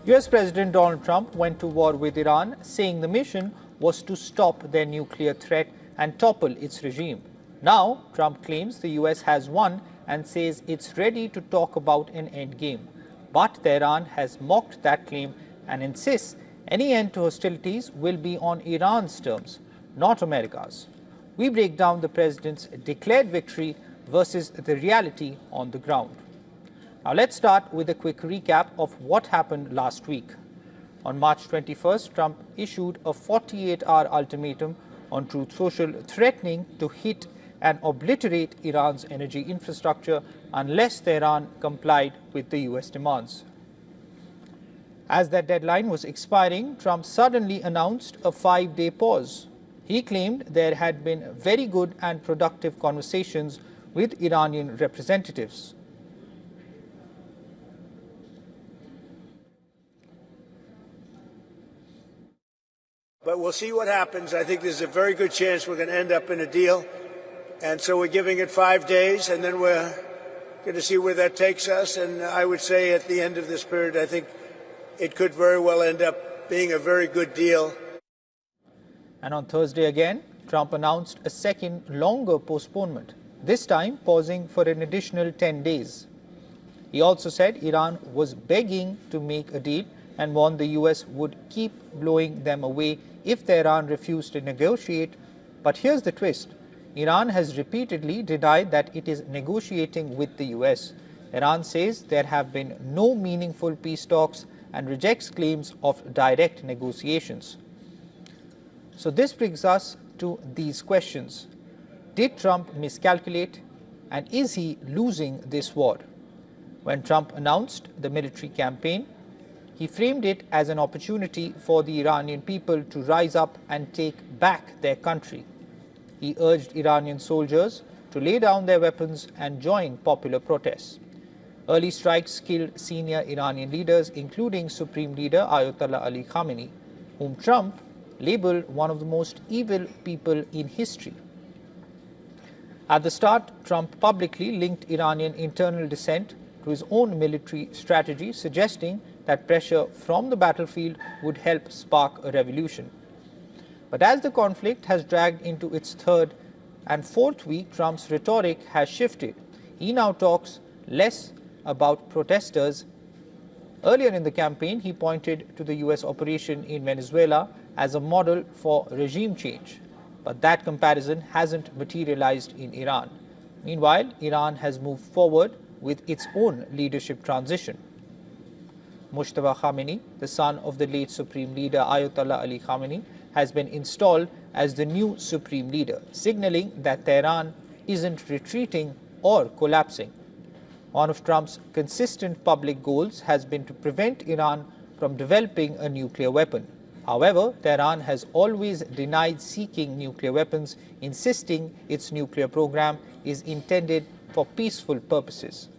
US President Donald Trump went to war with Iran, saying the mission was to stop their nuclear threat and topple its regime. Now, Trump claims the US has won and says it's ready to talk about an endgame. But Tehran has mocked that claim and insists any end to hostilities will be on Iran's terms, not America's. We break down the president's declared victory versus the reality on the ground. Now let's start with a quick recap of what happened last week. On March 21st, Trump issued a 48-hour ultimatum on Truth Social threatening to hit and obliterate Iran's energy infrastructure unless Tehran complied with the US demands. As that deadline was expiring, Trump suddenly announced a 5-day pause. He claimed there had been very good and productive conversations with Iranian representatives. But we'll see what happens. I think there's a very good chance we're going to end up in a deal. And so we're giving it 5 days, and then we're going to see where that takes us. And I would say at the end of this period, I think it could very well end up being a very good deal. And on Thursday again, Trump announced a second, longer postponement, this time pausing for an additional 10 days. He also said Iran was begging to make a deal and warned the US would keep blowing them away if Tehran refused to negotiate. But here's the twist. Iran has repeatedly denied that it is negotiating with the US. Iran says there have been no meaningful peace talks and rejects claims of direct negotiations. So this brings us to these questions. Did Trump miscalculate, and is he losing this war? When Trump announced the military campaign, he framed it as an opportunity for the Iranian people to rise up and take back their country. He urged Iranian soldiers to lay down their weapons and join popular protests. Early strikes killed senior Iranian leaders, including Supreme Leader Ayatollah Ali Khamenei, whom Trump labeled one of the most evil people in history. At the start, Trump publicly linked Iranian internal dissent to his own military strategy, suggesting that pressure from the battlefield would help spark a revolution. But as the conflict has dragged into its third and fourth week, Trump's rhetoric has shifted. He now talks less about protesters. Earlier in the campaign, he pointed to the US operation in Venezuela as a model for regime change. But that comparison hasn't materialized in Iran. Meanwhile, Iran has moved forward with its own leadership transition. Mujtaba Khamenei, the son of the late Supreme Leader Ayatollah Ali Khamenei, has been installed as the new Supreme Leader, signaling that Tehran isn't retreating or collapsing. One of Trump's consistent public goals has been to prevent Iran from developing a nuclear weapon. However, Tehran has always denied seeking nuclear weapons, insisting its nuclear program is intended for peaceful purposes.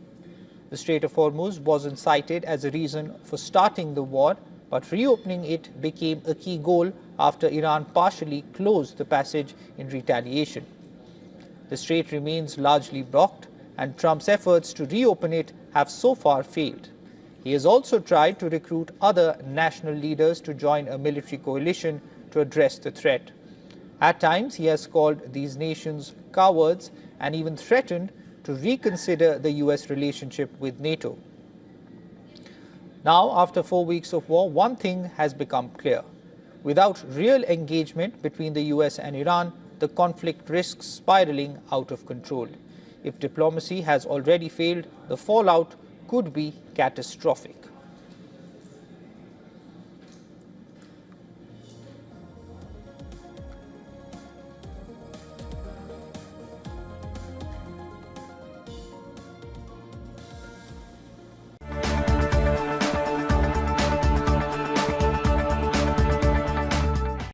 The Strait of Hormuz wasn't cited as a reason for starting the war, but reopening it became a key goal after Iran partially closed the passage in retaliation. The strait remains largely blocked, and Trump's efforts to reopen it have so far failed. He has also tried to recruit other national leaders to join a military coalition to address the threat. At times, he has called these nations cowards and even threatened to reconsider the US relationship with NATO. Now, after 4 weeks of war, one thing has become clear. Without real engagement between the US and Iran, the conflict risks spiraling out of control. If diplomacy has already failed, the fallout could be catastrophic.